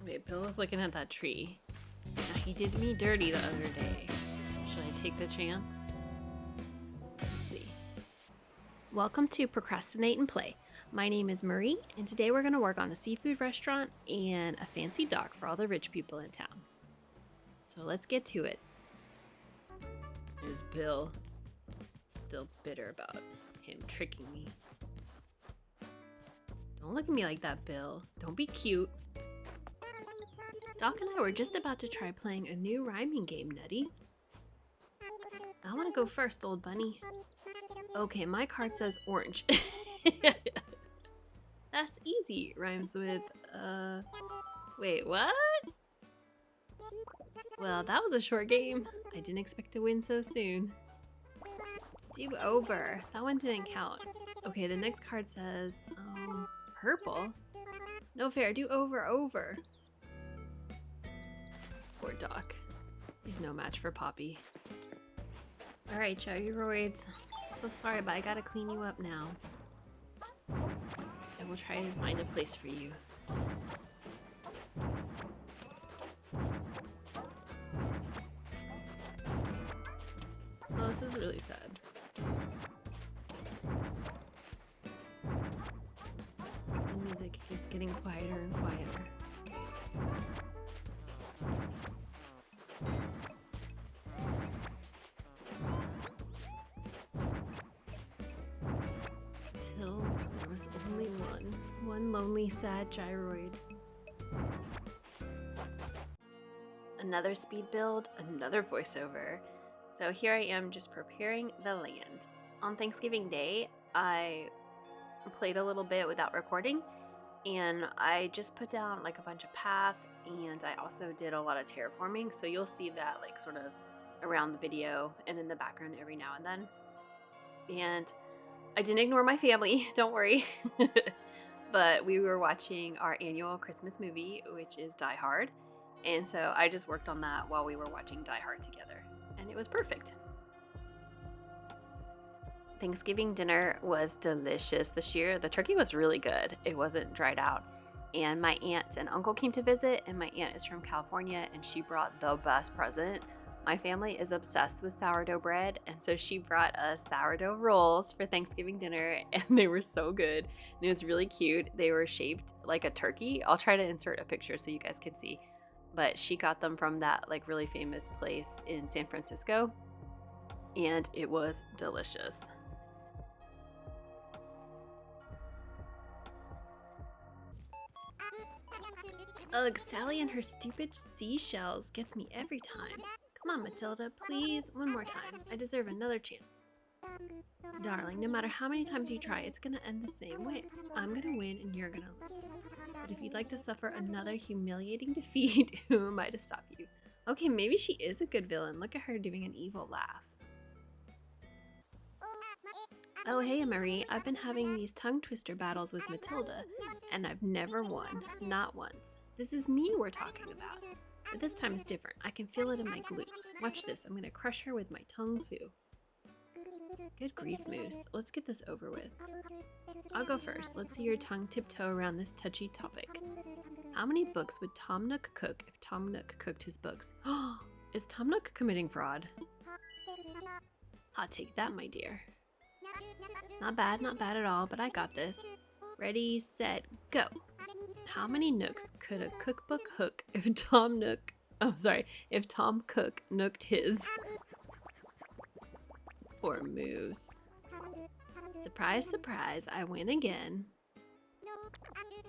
Wait, Bill was looking at that tree. Now, he did me dirty the other day. Should I take the chance? Let's see. Welcome to Procrastinate-n-Play. My name is Marie, and today we're going to work on a seafood restaurant and a fancy dock for all the rich people in town. So let's get to it. There's Bill. Still bitter about him tricking me. Don't look at me like that, Bill. Don't be cute. Doc and I were just about to try playing a new rhyming game, Nutty. I want to go first, old bunny. Okay, my card says orange. That's easy. Rhymes with, wait, what? Well, that was a short game. I didn't expect to win so soon. Do over. That one didn't count. Okay, the next card says, purple? No fair. Do over. Poor Doc. He's no match for Poppy. Alright, gyroids. So sorry, but I gotta clean you up now. And we'll try to find a place for you. Oh, this is really sad. The music is getting quieter and quieter. Till there was only one lonely, sad gyroid. Another speed build, another voiceover. So here I am just preparing the land. On Thanksgiving Day, I played a little bit without recording, and I just put down like a bunch of path, and I also did a lot of terraforming, so you'll see that like sort of around the video and in the background every now and then. And I didn't ignore my family, don't worry. But we were watching our annual Christmas movie, which is Die Hard, and so I just worked on that while we were watching Die Hard together, and it was perfect. Thanksgiving dinner was delicious this year. The turkey was really good. It wasn't dried out. And my aunt and uncle came to visit, and my aunt is from California, and she brought the best present. My family is obsessed with sourdough bread, and so she brought us sourdough rolls for Thanksgiving dinner, and they were so good. And it was really cute. They were shaped like a turkey. I'll try to insert a picture so you guys can see. But she got them from that like really famous place in San Francisco, and it was delicious. Ugh, Sally and her stupid seashells gets me every time. Come on, Matilda, please, one more time. I deserve another chance. Darling, no matter how many times you try, it's gonna end the same way. I'm gonna win and you're gonna lose. But if you'd like to suffer another humiliating defeat, who am I to stop you? Okay, maybe she is a good villain. Look at her doing an evil laugh. Oh, hey, Marie. I've been having these tongue twister battles with Matilda, and I've never won. Not once. This is me we're talking about. But this time it's different. I can feel it in my glutes. Watch this. I'm gonna crush her with my tongue foo. Good grief, Moose. Let's get this over with. I'll go first. Let's see your tongue tiptoe around this touchy topic. How many books would Tom Nook cook if Tom Nook cooked his books? Is Tom Nook committing fraud? Hot take that, my dear. Not bad at all, but I got this. Ready, set, go. How many nooks could a cookbook hook if Tom Cook nooked his? Poor Moose. Surprise, surprise, I win again.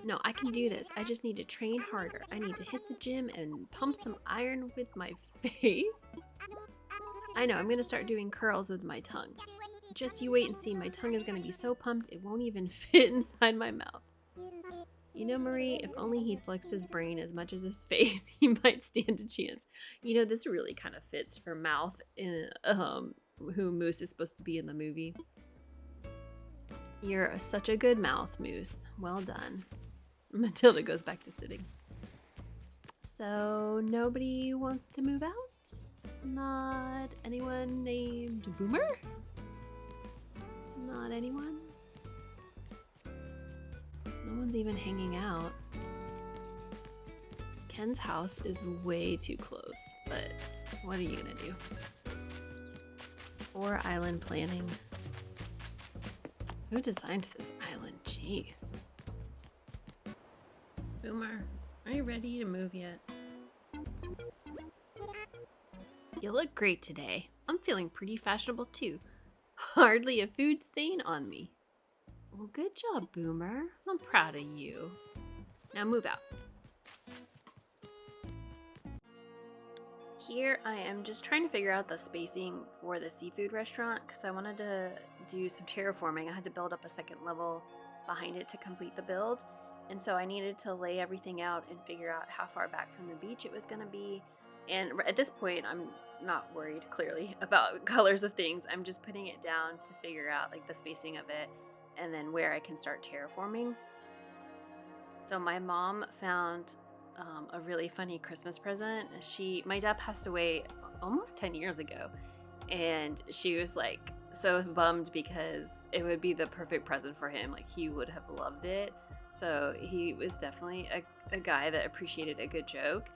No, I can do this. I just need to train harder. I need to hit the gym and pump some iron with my face. I know, I'm gonna start doing curls with my tongue. Just you wait and see, my tongue is gonna be so pumped it won't even fit inside my mouth. You know, Marie, if only he'd flex his brain as much as his face, he might stand a chance. You know, this really kind of fits for Mouth, in, who Moose is supposed to be in the movie. You're such a good mouth, Moose. Well done. Matilda goes back to sitting. So, nobody wants to move out? Not anyone named Boomer? Not anyone? No one's even hanging out. Ken's house is way too close, but what are you gonna do? 4 island planning. Who designed this island? Jeez. Boomer, are you ready to move yet? You look great today. I'm feeling pretty fashionable too. Hardly a food stain on me. Well, good job, Boomer. I'm proud of you. Now move out. Here I am just trying to figure out the spacing for the seafood restaurant because I wanted to do some terraforming. I had to build up a second level behind it to complete the build. And so I needed to lay everything out and figure out how far back from the beach it was going to be. And at this point, I'm not worried, clearly, about colors of things. I'm just putting it down to figure out like the spacing of it and then where I can start terraforming. So my mom found a really funny Christmas present. My dad passed away almost 10 years ago, and she was like so bummed because it would be the perfect present for him. Like he would have loved it. So he was definitely a guy that appreciated a good joke,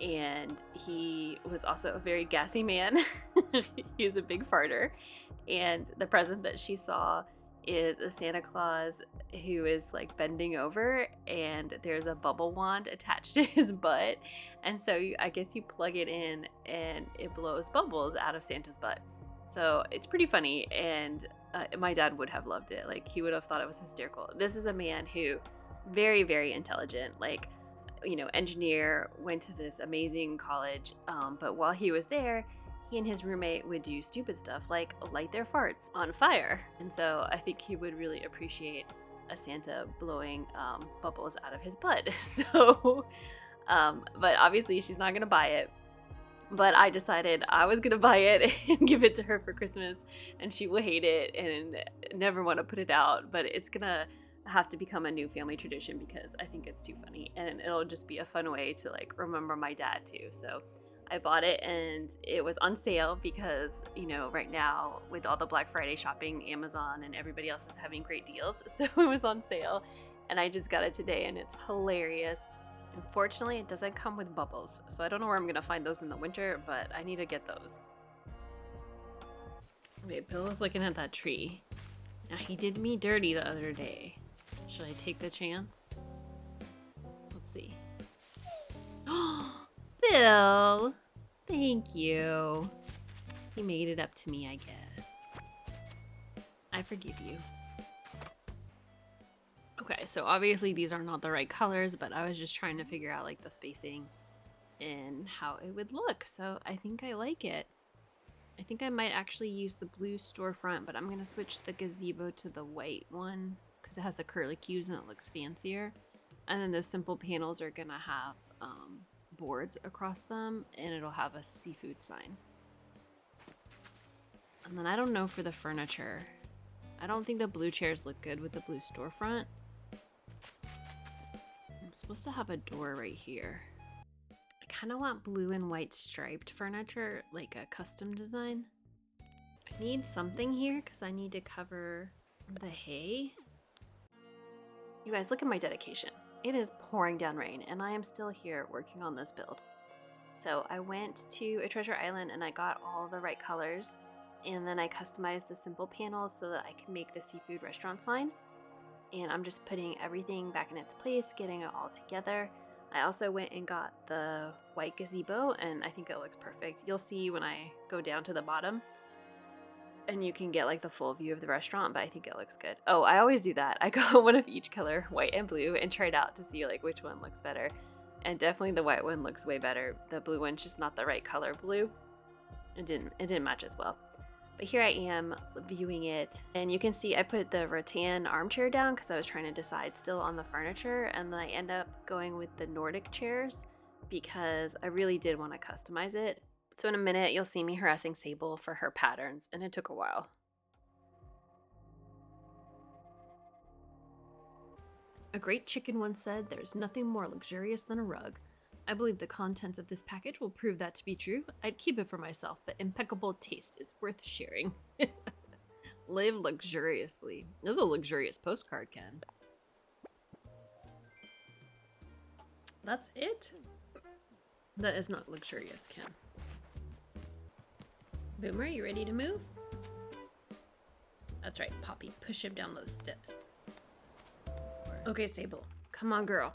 and he was also a very gassy man. He was a big farter, and the present that she saw is a Santa Claus who is like bending over, and there's a bubble wand attached to his butt, and so I guess you plug it in and it blows bubbles out of Santa's butt. So it's pretty funny, and my dad would have loved it. Like he would have thought it was hysterical. This is a man who very, very intelligent, like, you know, engineer, went to this amazing college, but while he was there, he and his roommate would do stupid stuff like light their farts on fire. And so I think he would really appreciate a Santa blowing bubbles out of his butt. So, but obviously she's not gonna buy it. But I decided I was gonna buy it and give it to her for Christmas, and she will hate it and never want to put it out. But it's gonna have to become a new family tradition because I think it's too funny, and it'll just be a fun way to like remember my dad too. So I bought it, and it was on sale because, you know, right now with all the Black Friday shopping, Amazon and everybody else is having great deals. So it was on sale, and I just got it today, and it's hilarious. Unfortunately, it doesn't come with bubbles, so I don't know where I'm going to find those in the winter, but I need to get those. Wait, Bill's looking at that tree. Now, he did me dirty the other day. Should I take the chance? Let's see. Bill! Thank you. He made it up to me, I guess. I forgive you. Okay, so obviously these are not the right colors, but I was just trying to figure out like the spacing and how it would look. So I think I like it. I think I might actually use the blue storefront, but I'm going to switch the gazebo to the white one because it has the curlicues and it looks fancier. And then those simple panels are going to have boards across them, and it'll have a seafood sign. And then I don't know for the furniture. I don't think the blue chairs look good with the blue storefront. I'm supposed to have a door right here. I kind of want blue and white striped furniture, like a custom design. I need something here because I need to cover the hay. You guys, look at my dedication. It is pouring down rain, and I am still here working on this build. So I went to a treasure island and I got all the right colors, and then I customized the simple panels so that I can make the seafood restaurant sign. And I'm just putting everything back in its place, getting it all together. I also went and got the white gazebo, and I think it looks perfect. You'll see when I go down to the bottom, and you can get like the full view of the restaurant, but I think it looks good. Oh, I always do that. I got one of each color, white and blue, and try it out to see like which one looks better. And definitely the white one looks way better. The blue one's just not the right color blue. It didn't match as well. But here I am viewing it, and you can see I put the rattan armchair down because I was trying to decide still on the furniture, and then I end up going with the Nordic chairs because I really did want to customize it. So in a minute, you'll see me harassing Sable for her patterns, and it took a while. A great chicken once said, "There's nothing more luxurious than a rug." I believe the contents of this package will prove that to be true. I'd keep it for myself, but impeccable taste is worth sharing. Live luxuriously. This is a luxurious postcard, Ken. That's it? That is not luxurious, Ken. Boomer, you ready to move? That's right, Poppy. Push him down those steps. Okay, Sable. Come on, girl.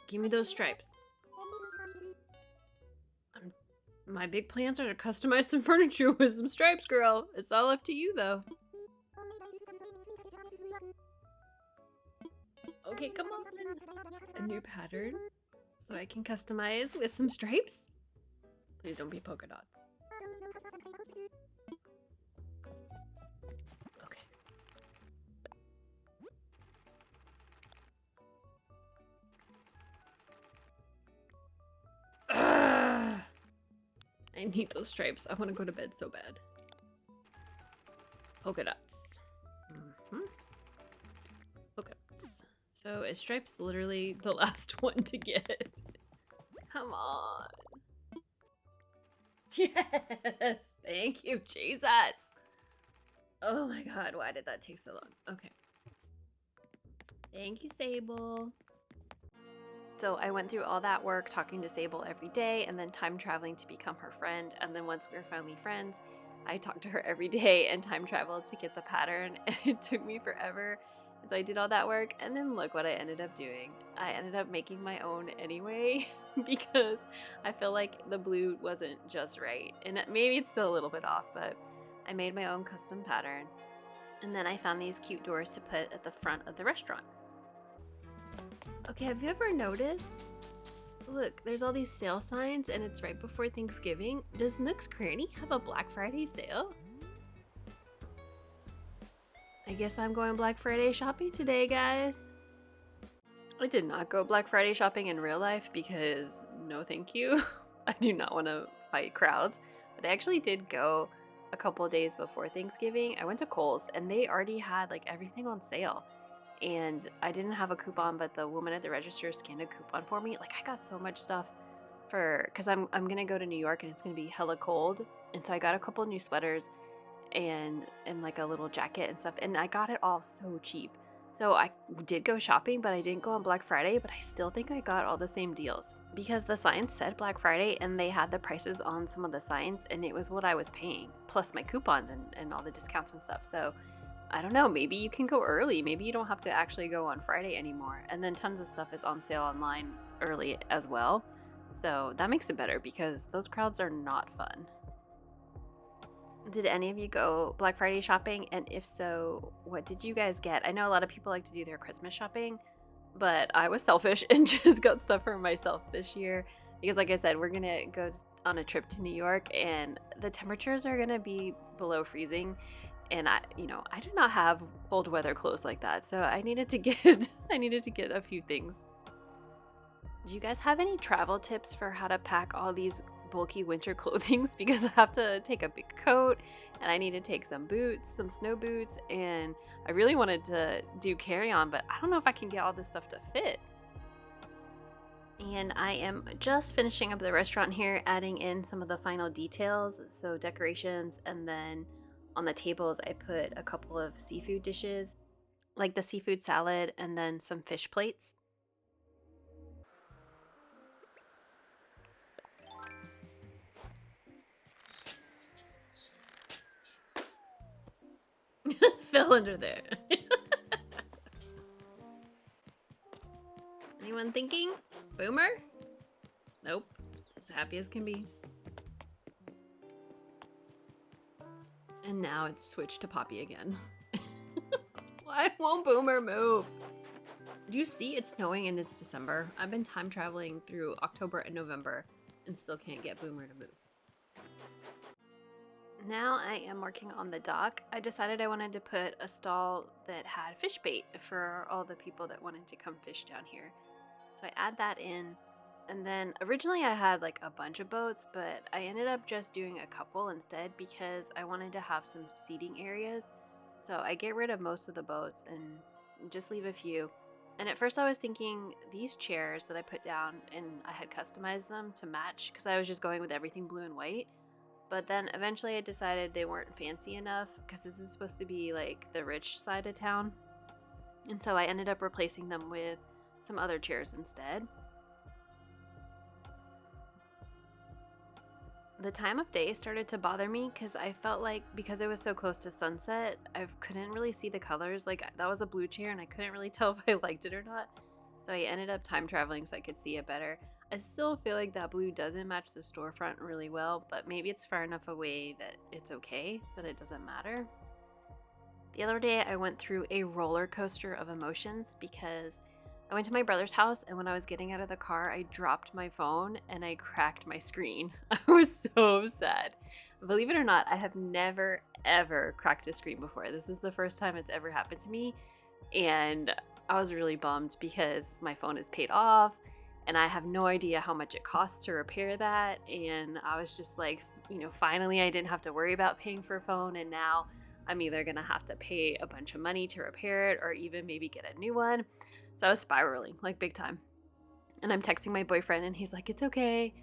Give me those stripes. My big plans are to customize some furniture with some stripes, girl. It's all up to you, though. Okay, come on. A new pattern so I can customize with some stripes. Please don't be polka dots. Okay. Ugh. I need those stripes. I want to go to bed so bad. Polka dots. Polka dots. So is stripes literally the last one to get? Come on. Yes. Thank you, Jesus. Oh my god, why did that take so long? Okay. Thank you, Sable. So I went through all that work talking to Sable every day and then time traveling to become her friend. And then once we were finally friends, I talked to her every day and time traveled to get the pattern. And it took me forever. And so I did all that work. And then look what I ended up doing. I ended up making my own anyway because I feel like the blue wasn't just right. And maybe it's still a little bit off, but I made my own custom pattern. And then I found these cute doors to put at the front of the restaurant. Okay, have you ever noticed? Look, there's all these sale signs and it's right before Thanksgiving. Does Nook's Cranny have a Black Friday sale? I guess I'm going Black Friday shopping today, guys. I did not go Black Friday shopping in real life because no thank you. I do not want to fight crowds. But I actually did go a couple days before Thanksgiving. I went to Kohl's and they already had like everything on sale. And I didn't have a coupon, but the woman at the register scanned a coupon for me. Like I got so much stuff because I'm gonna go to New York and it's gonna be hella cold. And so I got a couple new sweaters and like a little jacket and stuff. And I got it all so cheap. So I did go shopping, but I didn't go on Black Friday, but I still think I got all the same deals because the signs said Black Friday and they had the prices on some of the signs and it was what I was paying plus my coupons and all the discounts and stuff. So I don't know, maybe you can go early. Maybe you don't have to actually go on Friday anymore. And then tons of stuff is on sale online early as well. So that makes it better because those crowds are not fun. Did any of you go Black Friday shopping? And if so, what did you guys get? I know a lot of people like to do their Christmas shopping, but I was selfish and just got stuff for myself this year. Because like I said, we're going to go on a trip to New York and the temperatures are going to be below freezing. And I do not have cold weather clothes like that, so I needed to get a few things. Do you guys have any travel tips for how to pack all these bulky winter clothings? Because I have to take a big coat, and I need to take some boots, some snow boots, and I really wanted to do carry-on, but I don't know if I can get all this stuff to fit. And I am just finishing up the restaurant here, adding in some of the final details, so decorations, and then on the tables, I put a couple of seafood dishes, like the seafood salad and then some fish plates. Fell under there. Anyone thinking? Boomer? Nope. As happy as can be. And now it's switched to Poppy again. Why won't Boomer move? Do you see it's snowing and it's December? I've been time traveling through October and November and still can't get Boomer to move. Now I am working on the dock. I decided I wanted to put a stall that had fish bait for all the people that wanted to come fish down here. So I add that in. And then originally I had like a bunch of boats, but I ended up just doing a couple instead because I wanted to have some seating areas. So I get rid of most of the boats and just leave a few. And at first I was thinking these chairs that I put down and I had customized them to match because I was just going with everything blue and white. But then eventually I decided they weren't fancy enough because this is supposed to be like the rich side of town. And so I ended up replacing them with some other chairs instead. The time of day started to bother me because I felt like because it was so close to sunset, I couldn't really see the colors. Like that was a blue chair and I couldn't really tell if I liked it or not. So I ended up time traveling so I could see it better. I still feel like that blue doesn't match the storefront really well, but maybe it's far enough away that it's okay, but it doesn't matter. The other day I went through a roller coaster of emotions because I went to my brother's house, and when I was getting out of the car, I dropped my phone and I cracked my screen. I was so sad. Believe it or not, I have never, ever cracked a screen before. This is the first time it's ever happened to me, and I was really bummed because my phone is paid off, and I have no idea how much it costs to repair that, and I was just like, finally I didn't have to worry about paying for a phone, and now I'm either going to have to pay a bunch of money to repair it or even maybe get a new one. So I was spiraling, like big time. And I'm texting my boyfriend and he's like, it's okay.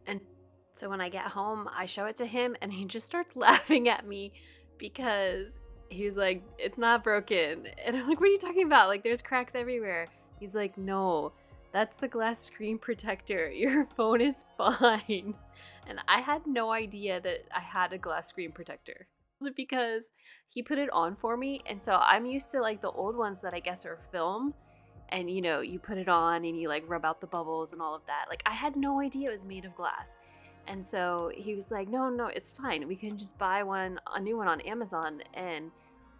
And so when I get home, I show it to him and he just starts laughing at me because he was like, it's not broken. And I'm like, what are you talking about? Like, there's cracks everywhere. He's like, no, that's the glass screen protector. Your phone is fine. And I had no idea that I had a glass screen protector because he put it on for me. And so I'm used to like the old ones that I guess are film. And you put it on and you like rub out the bubbles and all of that. Like I had no idea it was made of glass. And so he was like, no, it's fine. We can just buy a new one on Amazon. And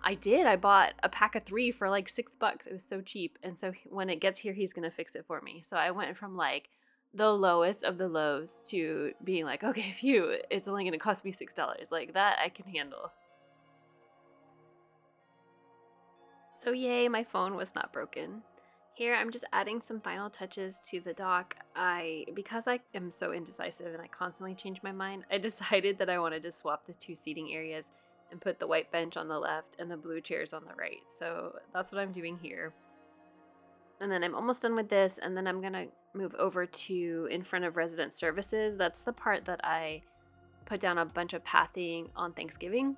I did. I bought a pack of 3 for like $6. It was so cheap. And so when it gets here, he's going to fix it for me. So I went from like the lowest of the lows to being like, okay, phew, it's only going to cost me $6. Like that I can handle. So yay, my phone was not broken. Here I'm just adding some final touches to the dock. Because I am so indecisive and I constantly change my mind, I decided that I wanted to swap the 2 seating areas and put the white bench on the left and the blue chairs on the right. So that's what I'm doing here. And then I'm almost done with this, and then I'm gonna move over to in front of resident services. That's the part that I put down a bunch of pathing on Thanksgiving.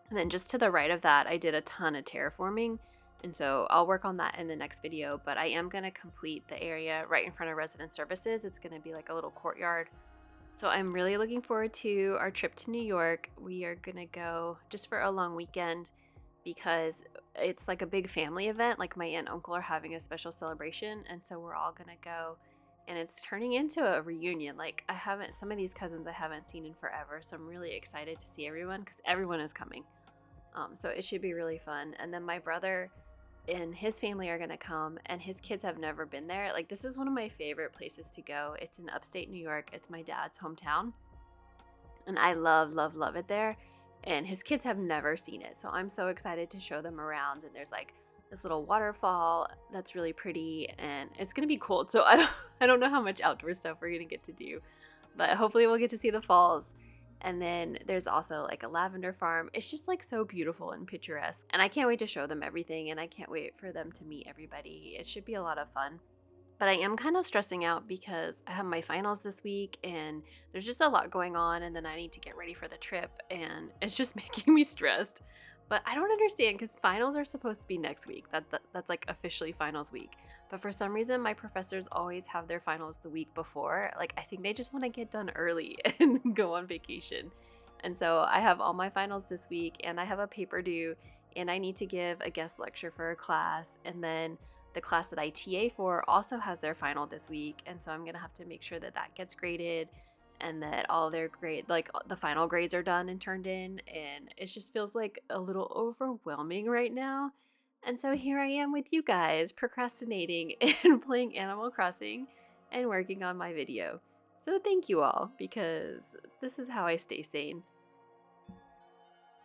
And then just to the right of that, I did a ton of terraforming. And so I'll work on that in the next video, but I am going to complete the area right in front of resident services. It's going to be like a little courtyard. So I'm really looking forward to our trip to New York. We are going to go just for a long weekend because it's like a big family event. Like my aunt and uncle are having a special celebration. And so we're all going to go, and it's turning into a reunion. Like some of these cousins I haven't seen in forever. So I'm really excited to see everyone because everyone is coming. So it should be really fun. And then my brother and his family are going to come, and his kids have never been there. Like this is one of my favorite places to go. It's in upstate New York. It's my dad's hometown, and I love it there, and his kids have never seen it. So I'm so excited to show them around. And there's like this little waterfall that's really pretty, and it's going to be cold. So I don't know how much outdoor stuff we're going to get to do, but hopefully we'll get to see the falls. And then there's also like a lavender farm. It's just like so beautiful and picturesque. And I can't wait to show them everything, and I can't wait for them to meet everybody. It should be a lot of fun. But I am kind of stressing out because I have my finals this week and there's just a lot going on, and then I need to get ready for the trip, and it's just making me stressed. But I don't understand because finals are supposed to be next week. That's like officially finals week. But for some reason, my professors always have their finals the week before. Like, I think they just want to get done early and go on vacation. And so I have all my finals this week, and I have a paper due, and I need to give a guest lecture for a class. And then the class that I TA for also has their final this week. And so I'm going to have to make sure that that gets graded and that all their the final grades are done and turned in. And it just feels like a little overwhelming right now. And so here I am with you guys, procrastinating and playing Animal Crossing and working on my video. So thank you all, because this is how I stay sane.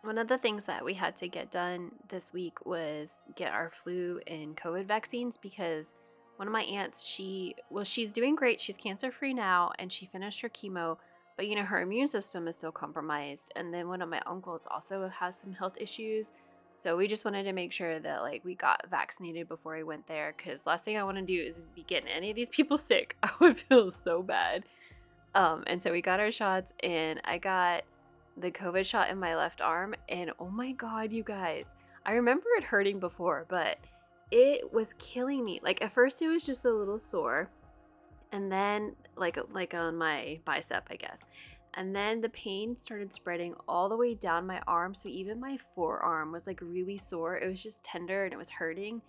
One of the things that we had to get done this week was get our flu and COVID vaccines, because one of my aunts, she's doing great. She's cancer-free now, and she finished her chemo, but her immune system is still compromised. And then one of my uncles also has some health issues. So we just wanted to make sure that we got vaccinated before we went there, because last thing I want to do is be getting any of these people sick. I would feel so bad. And so we got our shots, and I got the COVID shot in my left arm, and oh my God, you guys, I remember it hurting before, but it was killing me. Like at first it was just a little sore, and then like on my bicep, I guess. And then the pain started spreading all the way down my arm. So even my forearm was like really sore. It was just tender and it was hurting.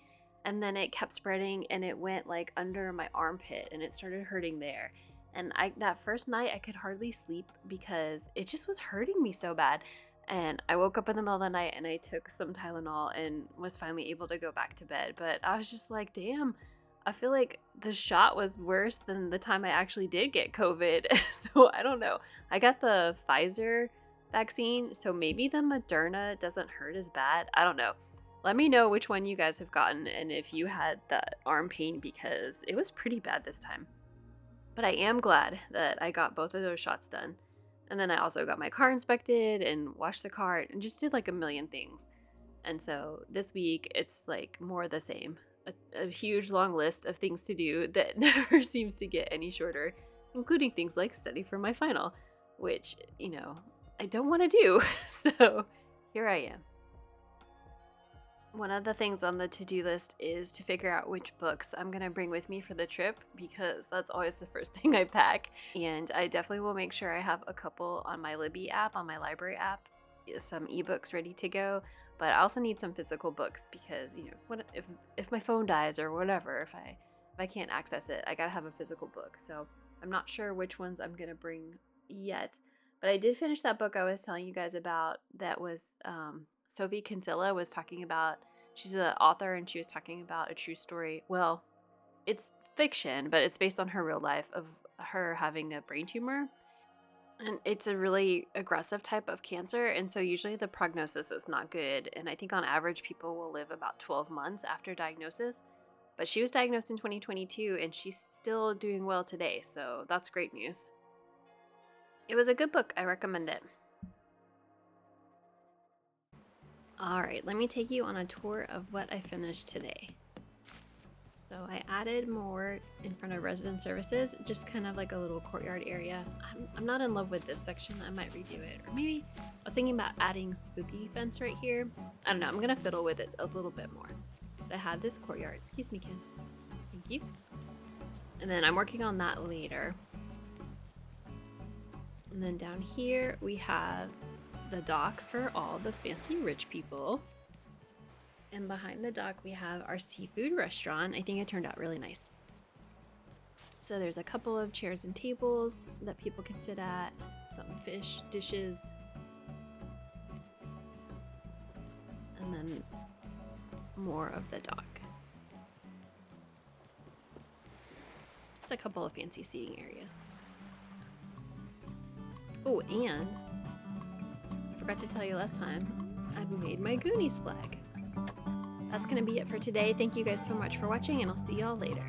And then it kept spreading and it went like under my armpit and it started hurting there. And that first night I could hardly sleep because it just was hurting me so bad. And I woke up in the middle of the night and I took some Tylenol and was finally able to go back to bed. But I was just like, damn, I feel like the shot was worse than the time I actually did get COVID. So I don't know. I got the Pfizer vaccine, so maybe the Moderna doesn't hurt as bad. I don't know. Let me know which one you guys have gotten and if you had that arm pain because it was pretty bad this time. But I am glad that I got both of those shots done. And then I also got my car inspected and washed the car and just did like a million things. And so this week it's like more the same. A huge long list of things to do that never seems to get any shorter, including things like study for my final, which, you know, I don't want to do. So here I am. One of the things on the to-do list is to figure out which books I'm going to bring with me for the trip because that's always the first thing I pack. And I definitely will make sure I have a couple on my Libby app, on my library app, some ebooks ready to go. But I also need some physical books because, you know, what if my phone dies or whatever, if I can't access it, I gotta have a physical book. So I'm not sure which ones I'm gonna bring yet. But I did finish that book I was telling you guys about that was Sophie Kinsella was talking about. She's an author and she was talking about a true story. Well, it's fiction, but it's based on her real life of her having a brain tumor. And it's a really aggressive type of cancer, and so usually the prognosis is not good. And I think on average people will live about 12 months after diagnosis. But she was diagnosed in 2022 and she's still doing well today, so that's great news. It was a good book. I recommend it. All right, let me take you on a tour of what I finished today. So I added more in front of resident services, just kind of like a little courtyard area. I'm not in love with this section. I might redo it. Or maybe I was thinking about adding spooky fence right here. I don't know. I'm going to fiddle with it a little bit more. But I had this courtyard. Excuse me, Ken. Thank you. And then I'm working on that later. And then down here we have the dock for all the fancy rich people. And behind the dock, we have our seafood restaurant. I think it turned out really nice. So there's a couple of chairs and tables that people can sit at, some fish dishes, and then more of the dock. Just a couple of fancy seating areas. Oh, and I forgot to tell you last time, I made my Goonies flag. That's going to be it for today. Thank you guys so much for watching, and I'll see y'all later.